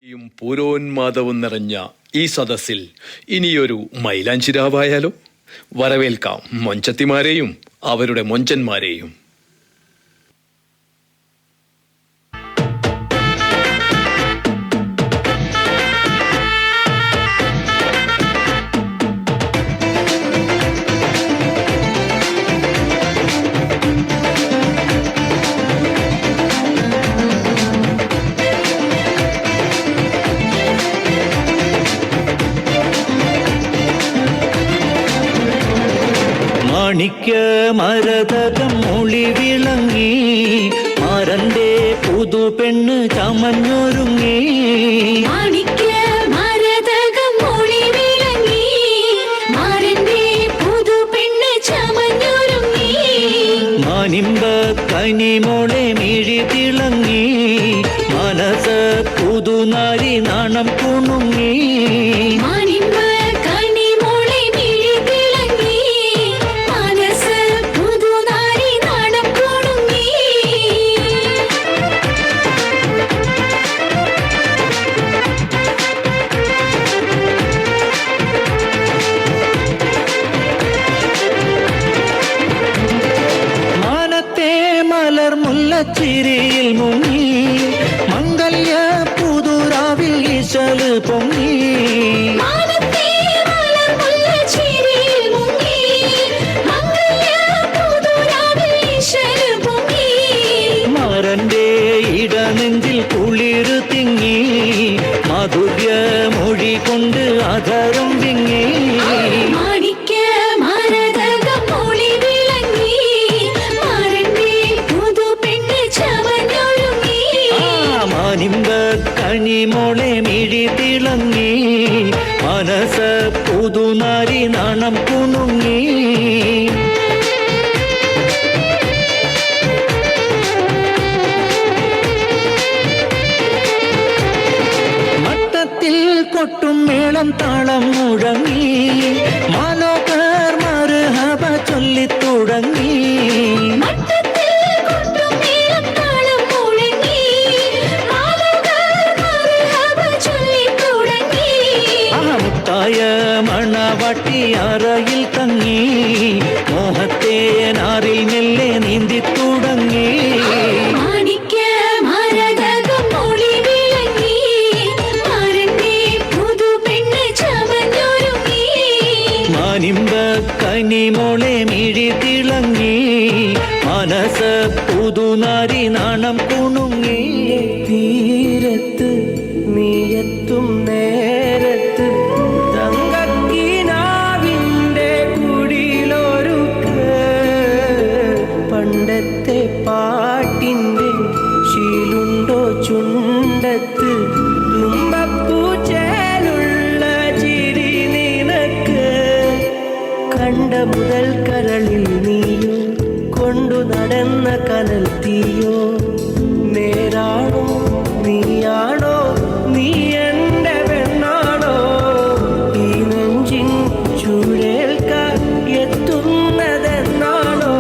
യും പൂരോന്മാദവും നിറഞ്ഞ ഈ സദസ്സിൽ ഇനിയൊരു മൈലാഞ്ചിരാവായാലോ? വരവേൽക്കാം മൊഞ്ചത്തിമാരെയും അവരുടെ മൊഞ്ചന്മാരെയും. മാണിക്യ മരതകം മൊളി വിളങ്ങി മാരന്റെ പുതുപെണ്ണ് ചമഞ്ഞൊരുങ്ങി. മാണിക്യ മരതകം മൊളി വിളങ്ങി മാരന്റെ പുതുപെണ്ണ് ചമഞ്ഞൊരുങ്ങി. മാനിമ്പ കനിമോളെ മിഴി തിളങ്ങി മനസ്സ് പുതുനാരി നാണം കുണുങ്ങി. ചിരിയിൽ മുങ്ങി മംഗല്യ പുതുരാവിൽ ഈശല് പൊങ്ങി. മാരന്റെ ഇടനെഞ്ചിൽ കുളിര് തിങ്ങി മാധുര്യ മൊഴി കൊണ്ട് അധരം വിങ്ങി. മാനിമ്പ കനിമോളെ മിഴി തിളങ്ങി മനസ്സ് പുതുനാരി നാണം കുണുങ്ങി. മട്ടത്തിൽ കൊട്ടും മേളം താളം മുഴങ്ങി മാലോകർ മർഹബ ചൊല്ലിത്തുടങ്ങി. മണവാട്ടി അറയിൽ തങ്ങി മോഹത്തെ നാറിൽ മെല്ലെ നീന്തി തുടങ്ങി. മാനിമ്പ കനിമോളെ മിഴി തിളങ്ങി മനസ്സ് പുതുനാരി നാണം കുണുങ്ങി. തീരത്ത് നീയെത്തും നേരത്ത് പണ്ടത്തെ പാട്ടിൻ്റെ ശീലുണ്ടോ ചുണ്ടത്ത് തുമ്പപ്പൂച്ചേലുള്ള ചിരി നിനക്ക്. കണ്ട മുതൽ കരളിൽ നീയോ കൊണ്ടു നടന്ന കനൽ തീയോ. നേരാണോ നീയാണോ നീ എൻ്റെ പെണ്ണാണോ ഈ നെഞ്ചിൻ ചൂഴേൽക്കാൻ എത്തുന്നതെന്നാണോ.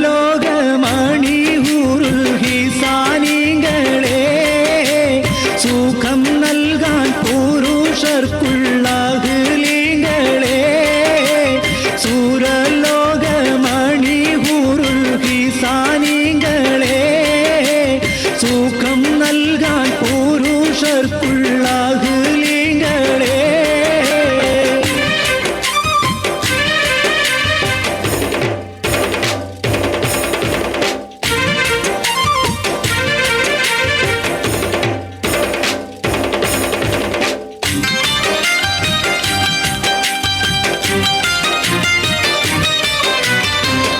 സൂരലോകമണി ഹൂറുഹി സാനികളെ സുഖം നൽകാൻ പുരുഷർക്കുള്ള അഹ്ലികളെ നൽകാൻ പുരുഷർക്കുള്ള അഹ്ലീങ്ങളെ.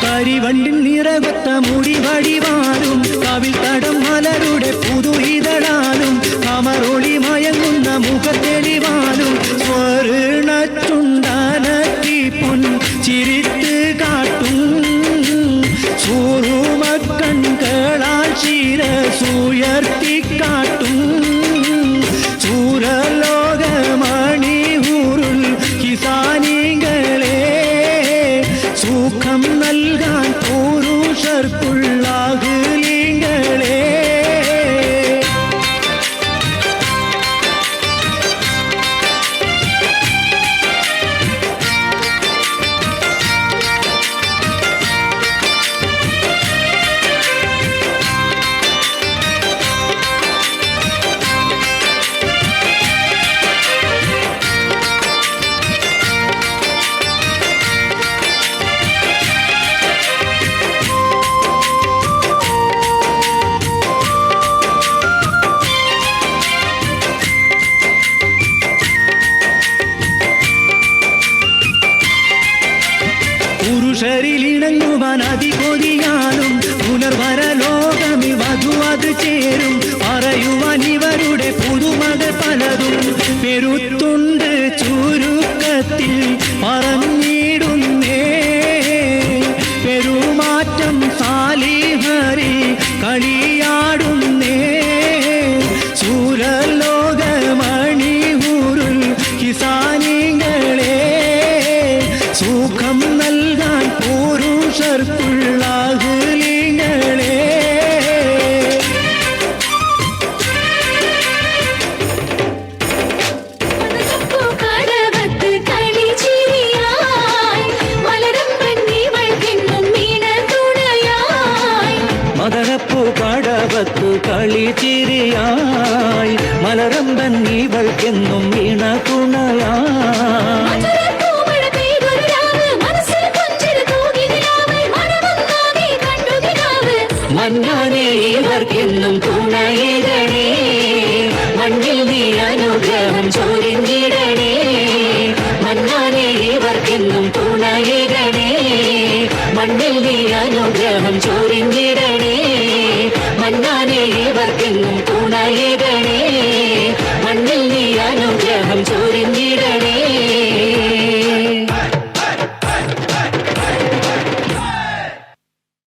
കരിവണ്ടിൻ നിറകൊത്ത മുടി വടിവാലും കവിൽ തടം മലരുടെ പുതു ഇതളാലും കമറൊളി മയങ്ങുന്ന മുഖത്തെളിവാലും സ്വർണച്ചുണ്ടാനത്തി പൊൻ ചിരിത്ത് കാട്ടും സൂറുമക്കൺകളാൽ ശിരസുയർത്തിക്കാട്ടും സൂരലോകമണിയൂറുൽ ഹിസാനികളെ. സുഖം നൽകാൻ പുരുഷർക്കുള്ള അഹ്ലീങ്ങളെ. പുരുഷരിലിണങ്ങുവാൻ അതികൊതിയാലും പുനർവര ലോകമി വധു അത് ചേരും. പറയുവാൻ ഇവരുടെ പുതുമകൾ പലതും പെരുത്തുണ്ട് ചുരുക്കത്തിൽ പറഞ്ഞിടുന്നേ. പെരുമാറ്റം സാലിഹരി കളിയാടുന്നേ. സൂരലോകമണിയൂറുൽ ഹിസാനികളെ. സുഖം നൽകാൻ പുരുഷർക്കുള്ള അഹ്ലീങ്ങളെ. കടവത്ത് കളിച്ചിരിയായി മലരമ്പൻ ഇവൾക്കെന്നും മീനത്തുണയായി. മദനപ്പൂ കടവത്തു കളിച്ചിരിയായി മലരമ്പൻ ഇവൾക്കെന്നും വീണ തുണയായി. മധുരപ്പൂമഴ പെയ്തൊരു രാവ് മനസ്സിൽ പുഞ്ചിരി തൂകി നിലാവ് മനമൊന്നാകെ കണ്ടു നിലാവ്. മന്നാനെ ഇവർക്കെന്നും തുണയിടണേ. മണ്ണിൽ നീ അനുഗ്രഹം ചൊരിഞ്ഞിടണേ. മന്നാനെ ഇവർക്കെന്നും തുണയിടണേ. മണ്ണിൽ നീ അനുഗ്രഹം ചൊരിഞ്ഞിടണേ. മന്നാനെ ഇവർക്കെന്നും തുണയിടണേ.